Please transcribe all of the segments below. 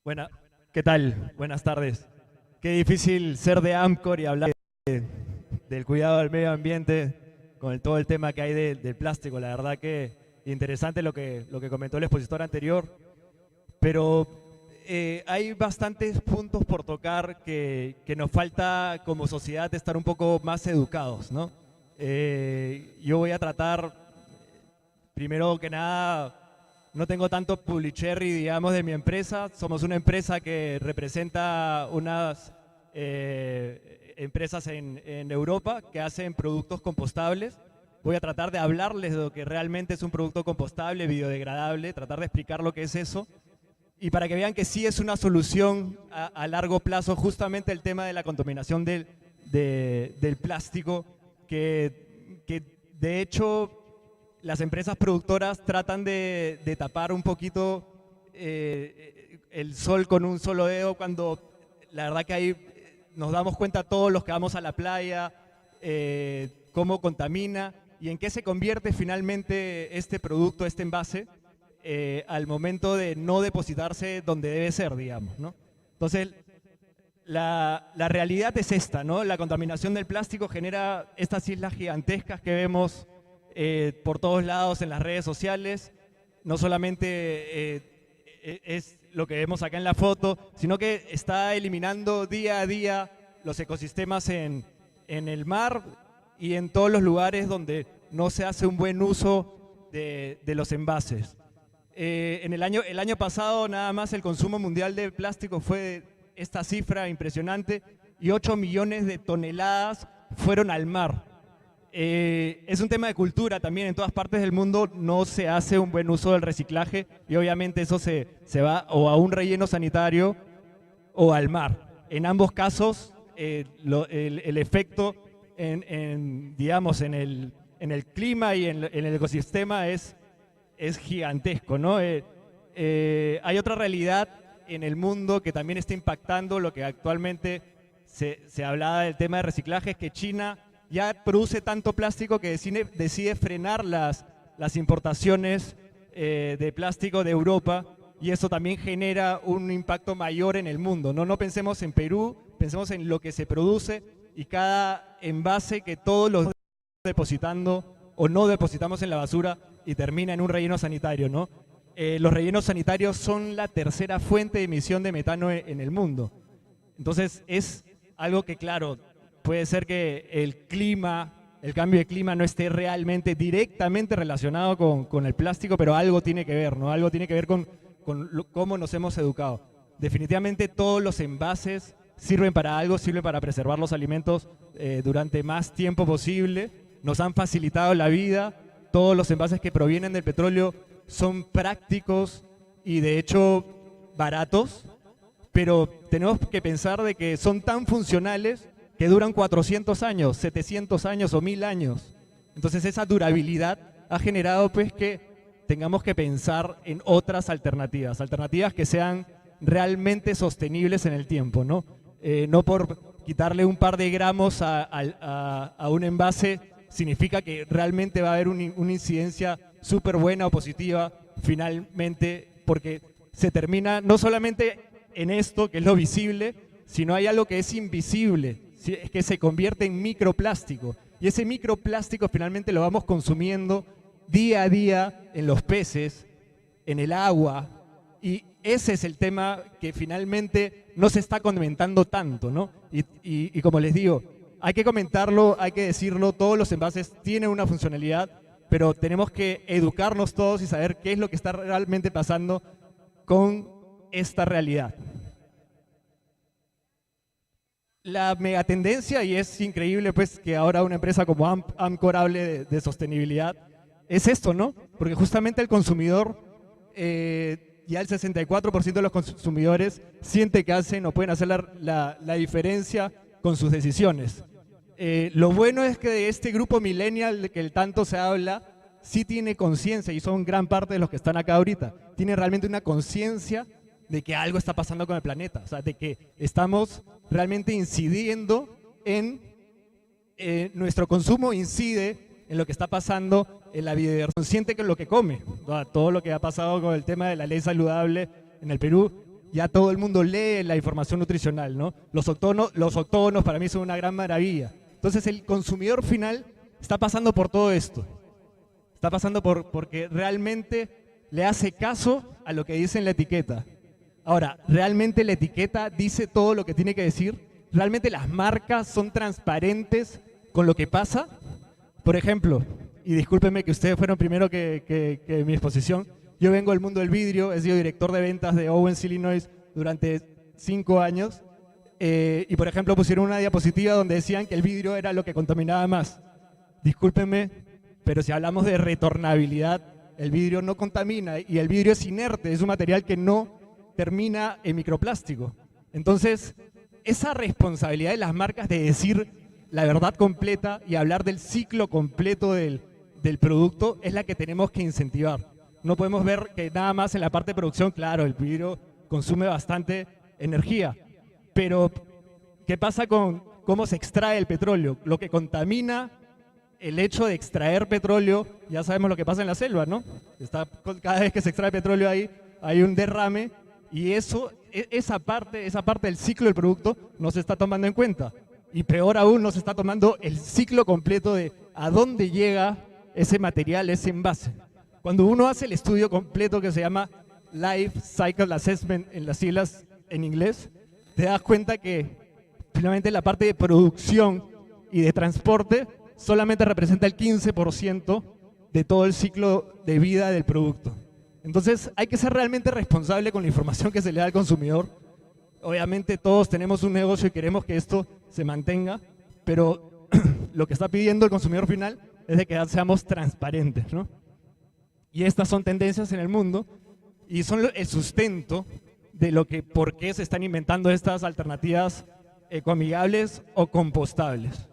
Buena, ¿qué tal? Buenas tardes. Qué difícil ser de Amcor y hablar del cuidado del medio ambiente con todo el tema que hay del plástico. La verdad que interesante lo que comentó el expositor anterior, pero hay bastantes puntos por tocar que nos falta como sociedad estar un poco más educados, ¿no? Yo voy a tratar, primero que nada, no tengo tanto publicherry, digamos, de mi empresa. Somos una empresa que representa unas empresas en Europa que hacen productos compostables. Voy a tratar de hablarles de lo que realmente es un producto compostable, biodegradable, tratar de explicar lo que es eso. Y para que vean que sí es una solución a largo plazo, justamente el tema de la contaminación del plástico, que de hecho las empresas productoras tratan de tapar un poquito el sol con un solo dedo, cuando la verdad que ahí nos damos cuenta todos los que vamos a la playa, cómo contamina y en qué se convierte finalmente este producto, este envase, al momento de no depositarse donde debe ser, digamos, ¿no? Entonces, la realidad es esta, ¿no? La contaminación del plástico genera estas islas gigantescas que vemos por todos lados en las redes sociales. No solamente es lo que vemos acá en la foto, sino que está eliminando día a día los ecosistemas en el mar y en todos los lugares donde no se hace un buen uso de los envases. El año pasado nada más el consumo mundial de plástico fue esta cifra impresionante y 8 millones de toneladas fueron al mar. Es un tema de cultura también. En todas partes del mundo no se hace un buen uso del reciclaje y obviamente eso se va o a un relleno sanitario o al mar. En ambos casos el efecto digamos, en el clima y en el ecosistema es gigantesco, ¿no? Hay otra realidad en el mundo que también está impactando lo que actualmente se hablaba del tema de reciclaje, es que China ya produce tanto plástico que decide frenar las importaciones de plástico de Europa, y eso también genera un impacto mayor en el mundo, ¿no? No pensemos en Perú, pensemos en lo que se produce y cada envase que todos los depositando o no depositamos en la basura y termina en un relleno sanitario, ¿no? Los rellenos sanitarios son la tercera fuente de emisión de metano en el mundo. Entonces es algo que, claro, puede ser que el cambio de clima no esté realmente directamente relacionado con el plástico, pero algo tiene que ver, ¿no? Algo tiene que ver con cómo nos hemos educado. Definitivamente todos los envases sirven para algo, sirven para preservar los alimentos durante más tiempo posible. Nos han facilitado la vida. Todos los envases que provienen del petróleo son prácticos y de hecho baratos, pero tenemos que pensar de que son tan funcionales que duran 400 años, 700 años o 1000 años. Entonces esa durabilidad ha generado pues que tengamos que pensar en otras alternativas, alternativas que sean realmente sostenibles en el tiempo, ¿no? No por quitarle un par de gramos a un envase significa que realmente va a haber una incidencia súper buena o positiva finalmente, porque se termina no solamente en esto, que es lo visible, sino hay algo que es invisible, ¿sí? Es que se convierte en microplástico. Y ese microplástico finalmente lo vamos consumiendo día a día en los peces, en el agua, y ese es el tema que finalmente no se está comentando tanto, ¿no? Y como les digo, hay que comentarlo, hay que decirlo, todos los envases tienen una funcionalidad, pero tenemos que educarnos todos y saber qué es lo que está realmente pasando con esta realidad. La megatendencia, y es increíble pues que ahora una empresa como Amcor hable de sostenibilidad, es esto, ¿no? Porque justamente el consumidor, ya el 64% de los consumidores siente que hacen o pueden hacer la diferencia con sus decisiones. Lo bueno es que de este grupo millennial de que tanto se habla, sí tiene conciencia, y son gran parte de los que están acá ahorita, tiene realmente una conciencia de que algo está pasando con el planeta, o sea, de que estamos realmente incidiendo en nuestro consumo, incide en lo que está pasando en la biodiversidad, consciente con lo que come, todo lo que ha pasado con el tema de la ley saludable en el Perú, ya todo el mundo lee la información nutricional, ¿no? Los octógonos para mí son una gran maravilla. Entonces el consumidor final está pasando por todo esto. Está pasando porque realmente le hace caso a lo que dice en la etiqueta. Ahora, ¿realmente la etiqueta dice todo lo que tiene que decir? ¿Realmente las marcas son transparentes con lo que pasa? Por ejemplo, y discúlpenme que ustedes fueron primero que mi exposición, yo vengo del mundo del vidrio, he sido director de ventas de Owens, Illinois durante 5 años, y por ejemplo pusieron una diapositiva donde decían que el vidrio era lo que contaminaba más. Discúlpenme, pero si hablamos de retornabilidad, el vidrio no contamina y el vidrio es inerte, es un material que no termina en microplástico. Entonces, esa responsabilidad de las marcas de decir la verdad completa y hablar del ciclo completo del producto es la que tenemos que incentivar. No podemos ver que nada más en la parte de producción, claro, el vidrio consume bastante energía, pero ¿qué pasa con cómo se extrae el petróleo? Lo que contamina el hecho de extraer petróleo, ya sabemos lo que pasa en la selva, ¿no? Cada vez que se extrae petróleo ahí hay un derrame y esa parte del ciclo del producto no se está tomando en cuenta. Y peor aún, no se está tomando el ciclo completo de a dónde llega ese material, ese envase. Cuando uno hace el estudio completo que se llama Life Cycle Assessment en las siglas en inglés, te das cuenta que finalmente la parte de producción y de transporte solamente representa el 15% de todo el ciclo de vida del producto. Entonces hay que ser realmente responsable con la información que se le da al consumidor. Obviamente todos tenemos un negocio y queremos que esto se mantenga, pero lo que está pidiendo el consumidor final es de que seamos transparentes, ¿no? Y estas son tendencias en el mundo y son el sustento de por qué se están inventando estas alternativas ecoamigables o compostables.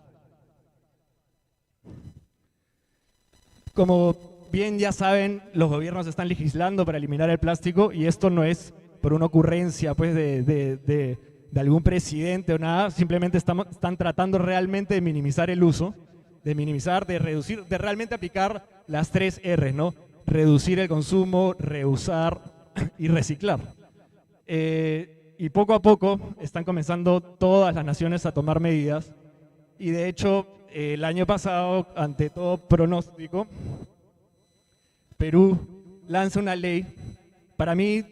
Como bien ya saben, los gobiernos están legislando para eliminar el plástico y esto no es por una ocurrencia pues, de algún presidente o nada, simplemente están tratando realmente de minimizar el uso, de minimizar, de reducir, de realmente aplicar las 3 R, ¿no? Reducir el consumo, reusar y reciclar. Y poco a poco están comenzando todas las naciones a tomar medidas y de hecho el año pasado, ante todo pronóstico, Perú lanza una ley, para mí,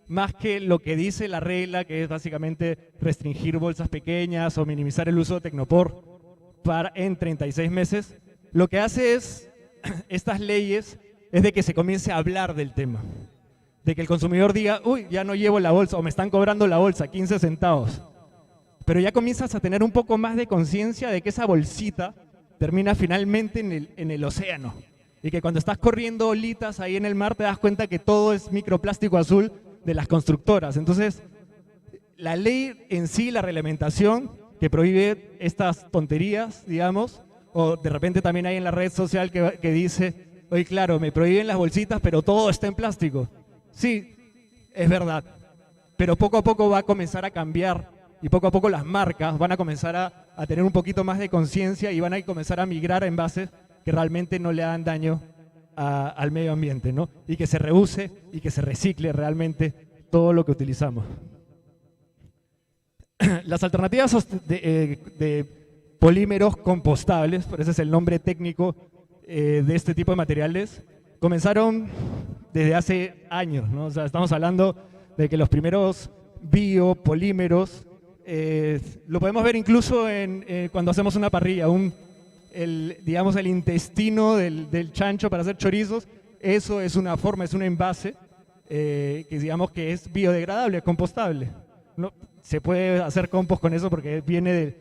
más que lo que dice la regla, que es básicamente restringir bolsas pequeñas o minimizar el uso de Tecnopor en 36 meses, lo que hace es, estas leyes, es de que se comience a hablar del tema. De que el consumidor diga, uy, ya no llevo la bolsa, o me están cobrando la bolsa, 15 centavos. Pero ya comienzas a tener un poco más de conciencia de que esa bolsita termina finalmente en el océano. Y que cuando estás corriendo olitas ahí en el mar te das cuenta que todo es microplástico azul de las constructoras. Entonces, la ley en sí, la reglamentación que prohíbe estas tonterías, digamos, o de repente también hay en la red social que dice, oye, claro, me prohíben las bolsitas, pero todo está en plástico. Sí, es verdad, pero poco a poco va a comenzar a cambiar y poco a poco las marcas van a comenzar a tener un poquito más de conciencia y van a comenzar a migrar a envases que realmente no le hagan daño al medio ambiente, ¿no? Y que se reuse y que se recicle realmente todo lo que utilizamos. Las alternativas de polímeros compostables, por ese es el nombre técnico de este tipo de materiales, comenzaron desde hace años, ¿no? O sea, estamos hablando de que los primeros biopolímeros lo podemos ver incluso cuando hacemos una parrilla, digamos el intestino del chancho para hacer chorizos, eso es una forma, es un envase que digamos que es biodegradable, compostable. No, se puede hacer compost con eso porque viene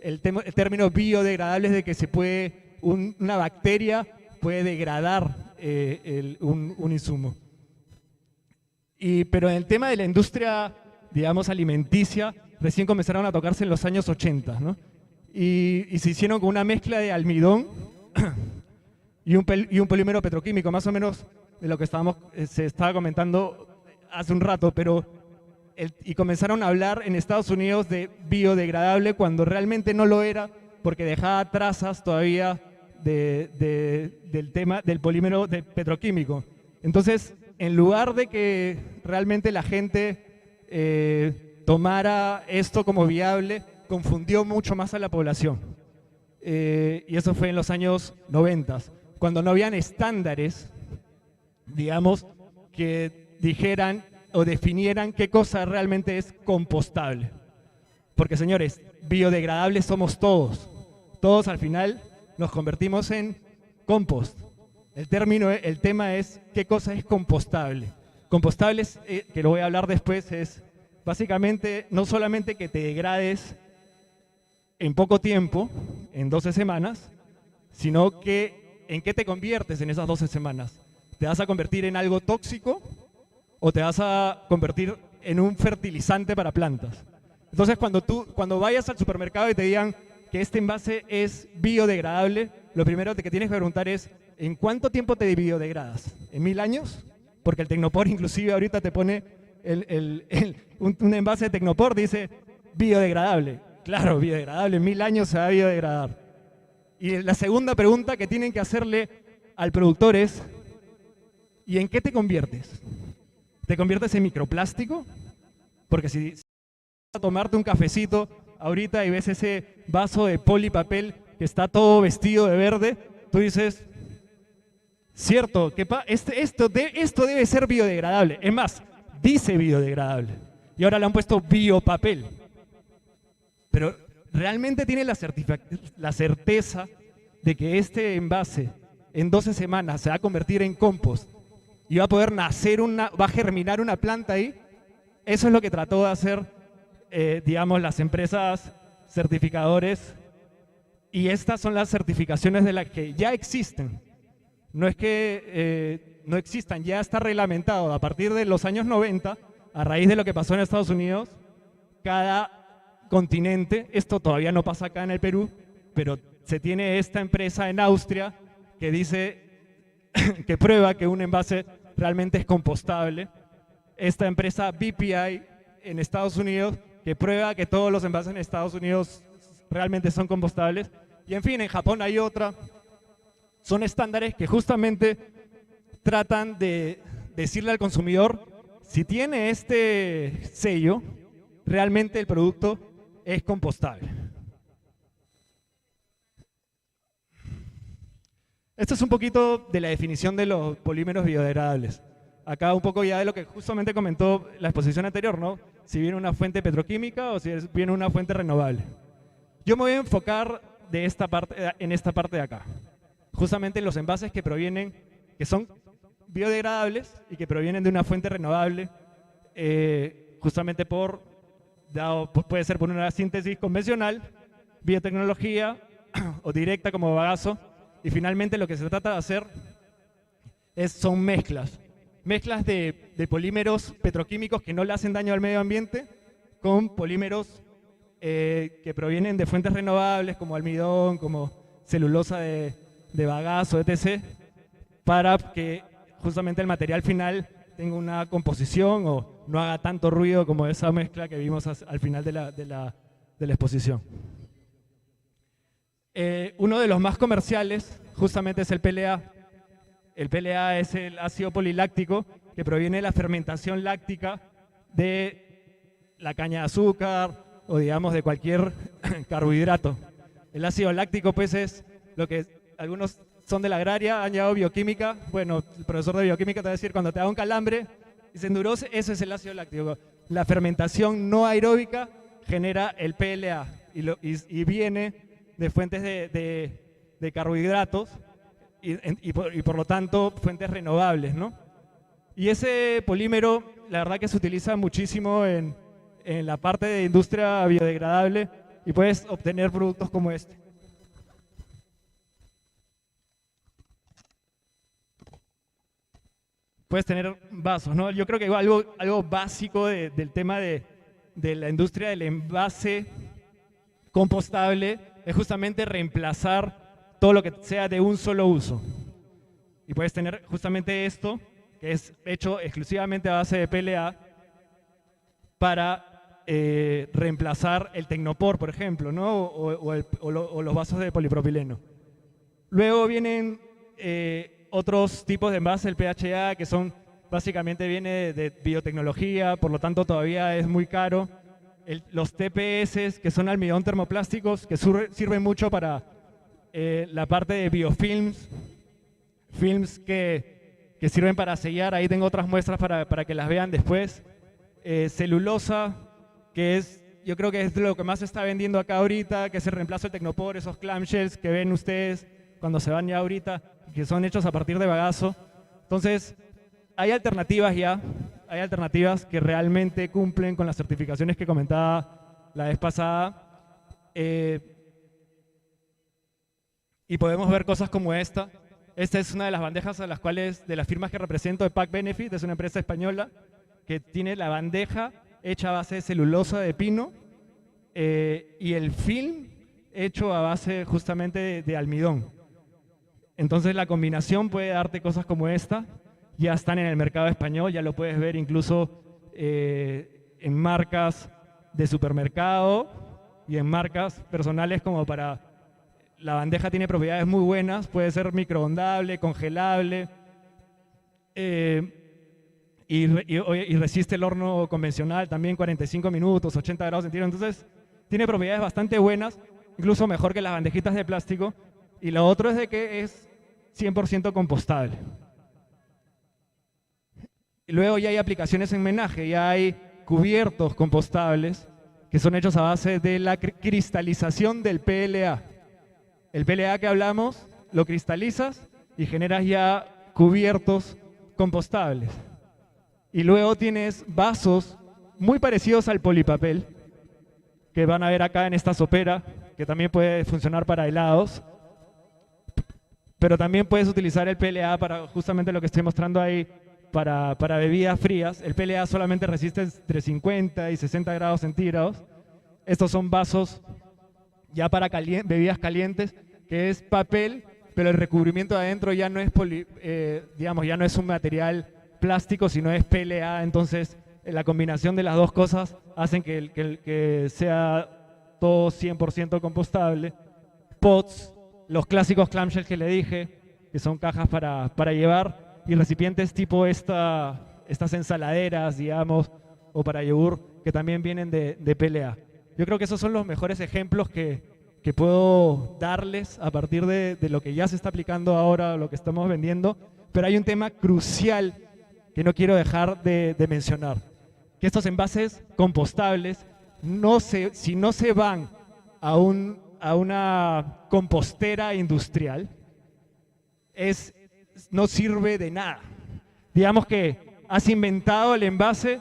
el término biodegradable es de que una bacteria puede degradar un insumo. Pero en el tema de la industria, digamos, alimenticia, recién comenzaron a tocarse en los años 80, ¿no? Y se hicieron con una mezcla de almidón y un polímero petroquímico, más o menos de lo que se estaba comentando hace un rato, y comenzaron a hablar en Estados Unidos de biodegradable cuando realmente no lo era, porque dejaba trazas todavía del tema del polímero petroquímico. Entonces, en lugar de que realmente la gente tomara esto como viable, confundió mucho más a la población. Y eso fue en los años 90, cuando no habían estándares, digamos, que dijeran o definieran qué cosa realmente es compostable. Porque, señores, biodegradables somos todos. Todos al final nos convertimos en compost. El tema es qué cosa es compostable. Compostable, que lo voy a hablar después, es básicamente no solamente que te degrades en poco tiempo, en 12 semanas, sino que en qué te conviertes en esas 12 semanas. ¿Te vas a convertir en algo tóxico o te vas a convertir en un fertilizante para plantas? Entonces, cuando vayas al supermercado y te digan que este envase es biodegradable, lo primero que tienes que preguntar es ¿en cuánto tiempo te biodegradas? ¿En 1000 años? Porque el Tecnopor inclusive ahorita te pone un envase de Tecnopor, dice biodegradable. Claro, biodegradable, en 1000 años se va a biodegradar. Y la segunda pregunta que tienen que hacerle al productor es ¿y en qué te conviertes? ¿Te conviertes en microplástico? Porque si vas a tomarte un cafecito ahorita y ves ese vaso de polipapel que está todo vestido de verde, tú dices, cierto, que esto debe ser biodegradable. Es más, dice biodegradable. Y ahora le han puesto biopapel. Pero realmente tiene la certeza de que este envase en 12 semanas se va a convertir en compost y va a poder va a germinar una planta ahí. Eso es lo que trató de hacer, digamos, las empresas certificadores, y estas son las certificaciones de las que ya existen. No es que no existan, ya está reglamentado a partir de los años 90, a raíz de lo que pasó en Estados Unidos, cada continente, esto todavía no pasa acá en el Perú, pero se tiene esta empresa en Austria que dice que prueba que un envase realmente es compostable. Esta empresa BPI en Estados Unidos que prueba que todos los envases en Estados Unidos realmente son compostables. Y en fin, en Japón hay otra. Son estándares que justamente tratan de decirle al consumidor si tiene este sello, realmente el producto es compostable. Esto es un poquito de la definición de los polímeros biodegradables. Acá un poco ya de lo que justamente comentó la exposición anterior, ¿no? Si viene una fuente petroquímica o si viene una fuente renovable. Yo me voy a enfocar en esta parte de acá. Justamente en los envases que son biodegradables y que provienen de una fuente renovable, justamente puede ser por una síntesis convencional, biotecnología o directa como bagazo. Y finalmente lo que se trata de hacer son mezclas. Mezclas de polímeros petroquímicos que no le hacen daño al medio ambiente con polímeros que provienen de fuentes renovables como almidón, como celulosa de bagazo, etc. Para que justamente el material final tenga una composición o no haga tanto ruido como esa mezcla que vimos al final de la exposición. Uno de los más comerciales justamente es el PLA. El PLA es el ácido poliláctico que proviene de la fermentación láctica de la caña de azúcar o digamos de cualquier carbohidrato. El ácido láctico pues es lo que algunos son de la agraria, han llevado bioquímica. Bueno, el profesor de bioquímica te va a decir cuando te da un calambre y se endurece, eso es el ácido láctico. La fermentación no aeróbica genera el PLA y viene de fuentes de carbohidratos y por lo tanto fuentes renovables, ¿no? Y ese polímero, la verdad que se utiliza muchísimo en la parte de industria biodegradable y puedes obtener productos como este. Puedes tener vasos, ¿no? Yo creo que algo básico del tema de la industria del envase compostable es justamente reemplazar todo lo que sea de un solo uso. Y puedes tener justamente esto, que es hecho exclusivamente a base de PLA, para reemplazar el Tecnopor, por ejemplo, ¿no? o los vasos de polipropileno. Luego vienen otros tipos de envases, el PHA, que son básicamente viene de biotecnología, por lo tanto todavía es muy caro. Los TPS, que son almidón termoplásticos, que sirven mucho para la parte de biofilms, films que sirven para sellar. Ahí tengo otras muestras para que las vean después. Celulosa, que yo creo que es lo que más se está vendiendo acá ahorita, que es el reemplazo del Tecnopor, esos clamshells que ven ustedes cuando se van ya ahorita, que son hechos a partir de bagazo. Entonces, hay alternativas ya, hay alternativas que realmente cumplen con las certificaciones que comentaba la vez pasada. Y podemos ver cosas como esta. Esta es una de las bandejas a las cuales, de las firmas que represento, de Pack Benefit, es una empresa española que tiene la bandeja hecha a base de celulosa de pino y el film hecho a base justamente de almidón. Entonces la combinación puede darte cosas como esta. Ya están en el mercado español, ya lo puedes ver incluso en marcas de supermercado y en marcas personales como para... La bandeja tiene propiedades muy buenas, puede ser microondable, congelable y resiste el horno convencional también 45 minutos, 80 grados centígrados. Entonces tiene propiedades bastante buenas, incluso mejor que las bandejitas de plástico. Y lo otro es de que es 100% compostable. Y luego ya hay aplicaciones en menaje, ya hay cubiertos compostables que son hechos a base de la cristalización del PLA. El PLA que hablamos, lo cristalizas y generas ya cubiertos compostables. Y luego tienes vasos muy parecidos al polipapel, que van a ver acá en esta sopera, que también puede funcionar para helados. Pero también puedes utilizar el PLA para justamente lo que estoy mostrando ahí, para bebidas frías. El PLA solamente resiste entre 50 y 60 grados centígrados. Estos son vasos ya para bebidas calientes, que es papel, pero el recubrimiento de adentro ya no es ya no es un material plástico, sino es PLA. Entonces la combinación de las dos cosas hacen que sea todo 100% compostable. Pots, los clásicos clamshells que le dije, que son cajas para llevar, y recipientes tipo estas ensaladeras, digamos, o para yogur, que también vienen de PLA. Yo creo que esos son los mejores ejemplos que puedo darles a partir de lo que ya se está aplicando ahora, lo que estamos vendiendo. Pero hay un tema crucial que no quiero dejar de mencionar, que estos envases compostables, si no se van a una compostera industrial, no sirve de nada. Digamos que has inventado el envase,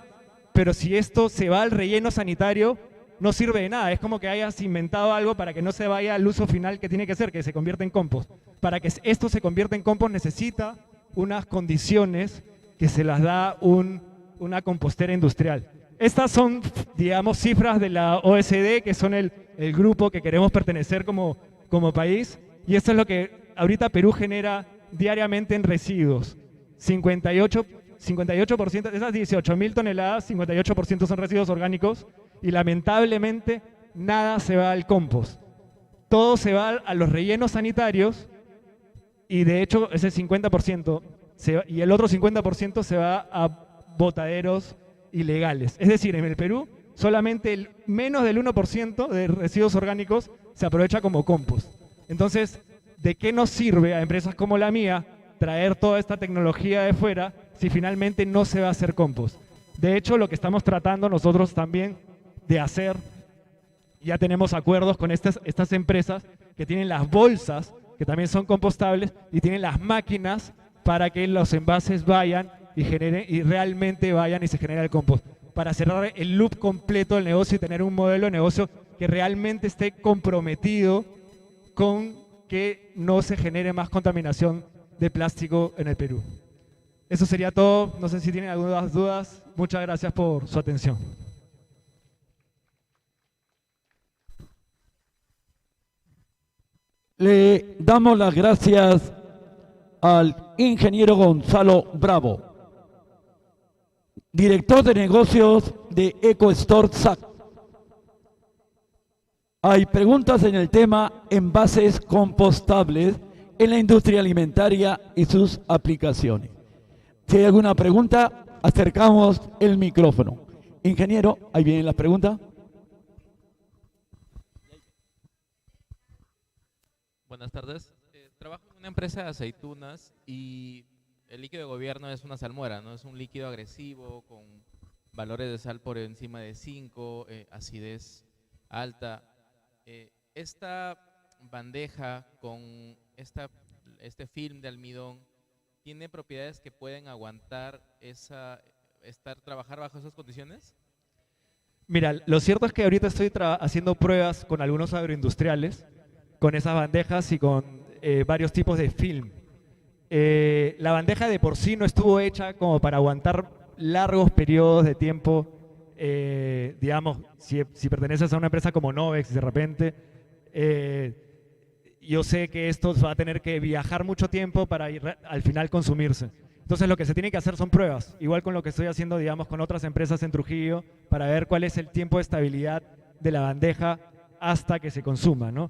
pero si esto se va al relleno sanitario, no sirve de nada. Es como que hayas inventado algo para que no se vaya al uso final que tiene que ser, que se convierta en compost. Para que esto se convierta en compost necesita unas condiciones que se las da una compostera industrial. Estas son, digamos, cifras de la OECD, que son el grupo que queremos pertenecer como país, y esto es lo que ahorita Perú genera diariamente en residuos. 58% de esas 18.000 toneladas, 58% son residuos orgánicos, y lamentablemente nada se va al compost. Todo se va a los rellenos sanitarios, y de hecho ese 50% y el otro 50% se va a botaderos ilegales. Es decir, en el Perú solamente menos del 1% de residuos orgánicos se aprovecha como compost. Entonces, ¿de qué nos sirve a empresas como la mía traer toda esta tecnología de fuera si finalmente no se va a hacer compost? De hecho, lo que estamos tratando nosotros también de hacer, ya tenemos acuerdos con estas empresas que tienen las bolsas, que también son compostables, y tienen las máquinas para que los envases vayan y realmente vayan y se genere el compost, para cerrar el loop completo del negocio y tener un modelo de negocio que realmente esté comprometido con que no se genere más contaminación de plástico en el Perú. Eso sería todo. No sé si tienen algunas dudas. Muchas gracias por su atención. Le damos las gracias al ingeniero Gonzalo Bravo, director de negocios de EcoStore SAC. Hay preguntas en el tema envases compostables en la industria alimentaria y sus aplicaciones. Si hay alguna pregunta, acercamos el micrófono. Ingeniero, ahí viene la pregunta. Buenas tardes. Trabajo en una empresa de aceitunas y el líquido de gobierno es una salmuera, ¿no? Es un líquido agresivo con valores de sal por encima de 5, acidez alta. Esta bandeja con este film de almidón tiene propiedades que pueden aguantar trabajar bajo esas condiciones. Mira, lo cierto es que ahorita estoy haciendo pruebas con algunos agroindustriales, con esas bandejas y con varios tipos de film. La bandeja de por sí no estuvo hecha como para aguantar largos periodos de tiempo. Digamos, si perteneces a una empresa como Novex de repente, yo sé que esto va a tener que viajar mucho tiempo para al final consumirse. Entonces lo que se tiene que hacer son pruebas, igual con lo que estoy haciendo, digamos, con otras empresas en Trujillo, para ver cuál es el tiempo de estabilidad de la bandeja hasta que se consuma, ¿no?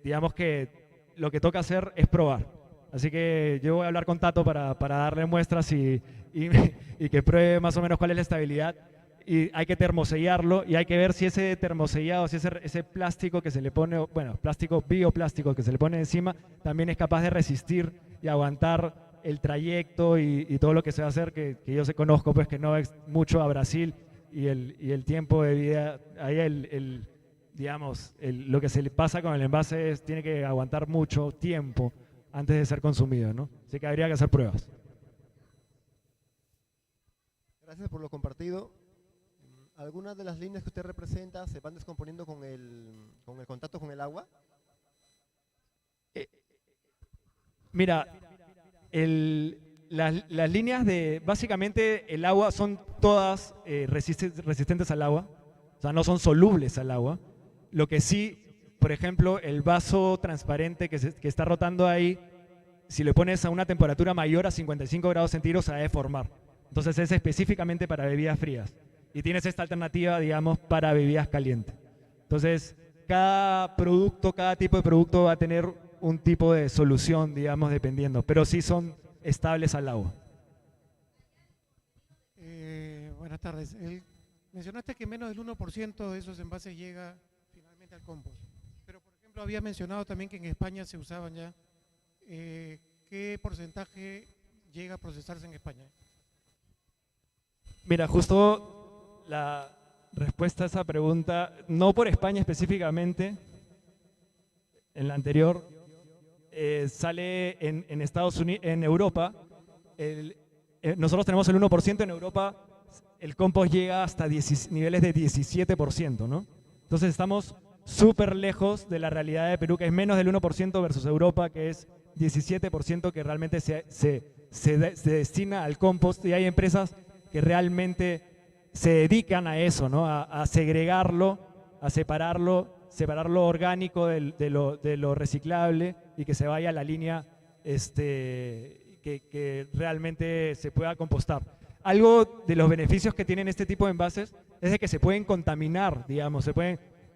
Digamos que lo que toca hacer es probar. Así que yo voy a hablar con Tato para darle muestras y que pruebe más o menos cuál es la estabilidad. Y hay que termosellarlo y hay que ver si ese termosellado, si ese plástico que se le pone, bueno, bioplástico que se le pone encima, también es capaz de resistir y aguantar el trayecto y todo lo que se va a hacer, que yo conozco, pues que no es mucho a Brasil y el tiempo de vida, ahí digamos, lo que se le pasa con el envase tiene que aguantar mucho tiempo antes de ser consumido, ¿no? Así que habría que hacer pruebas. Gracias por lo compartido. ¿Algunas de las líneas que usted representa se van descomponiendo con el contacto con el agua? Mira, las líneas básicamente el agua son todas resistentes al agua, o sea, no son solubles al agua. Lo que sí, por ejemplo, el vaso transparente que está rotando ahí, si le pones a una temperatura mayor a 55 grados centígrados se va a deformar. Entonces es específicamente para bebidas frías. Y tienes esta alternativa, digamos, para bebidas calientes. Entonces, cada tipo de producto va a tener un tipo de solución, digamos, dependiendo, pero sí son estables al agua. Buenas tardes. Mencionaste que menos del 1% de esos envases llega finalmente al compost. Pero, por ejemplo, había mencionado también que en España se usaban ya. ¿Qué porcentaje llega a procesarse en España? Mira, justo la respuesta a esa pregunta, no por España específicamente, en la anterior, sale en Estados Unidos, en Europa, nosotros tenemos el 1%, en Europa el compost llega hasta niveles de 17%, ¿no? Entonces estamos súper lejos de la realidad de Perú, que es menos del 1% versus Europa, que es 17% que realmente se destina al compost, y hay empresas que realmente se dedican a eso, ¿no? A segregarlo, a separar lo orgánico de lo reciclable y que se vaya a la línea que realmente se pueda compostar. Algo de los beneficios que tienen este tipo de envases es de que se pueden contaminar, digamos,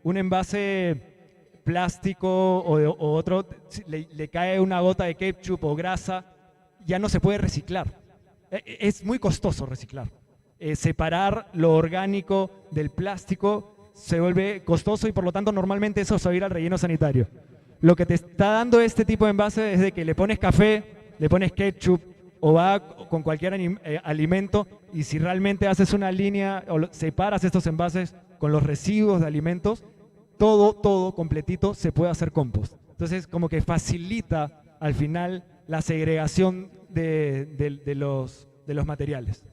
un envase plástico o otro, le cae una gota de ketchup o grasa, ya no se puede reciclar. Es muy costoso reciclar. Separar lo orgánico del plástico se vuelve costoso y por lo tanto normalmente eso se va a ir al relleno sanitario. Lo que te está dando este tipo de envase es de que le pones café, le pones ketchup o va con cualquier alimento, y si realmente haces una línea o separas estos envases con los residuos de alimentos, todo completito se puede hacer compost. Entonces como que facilita al final la segregación de los materiales.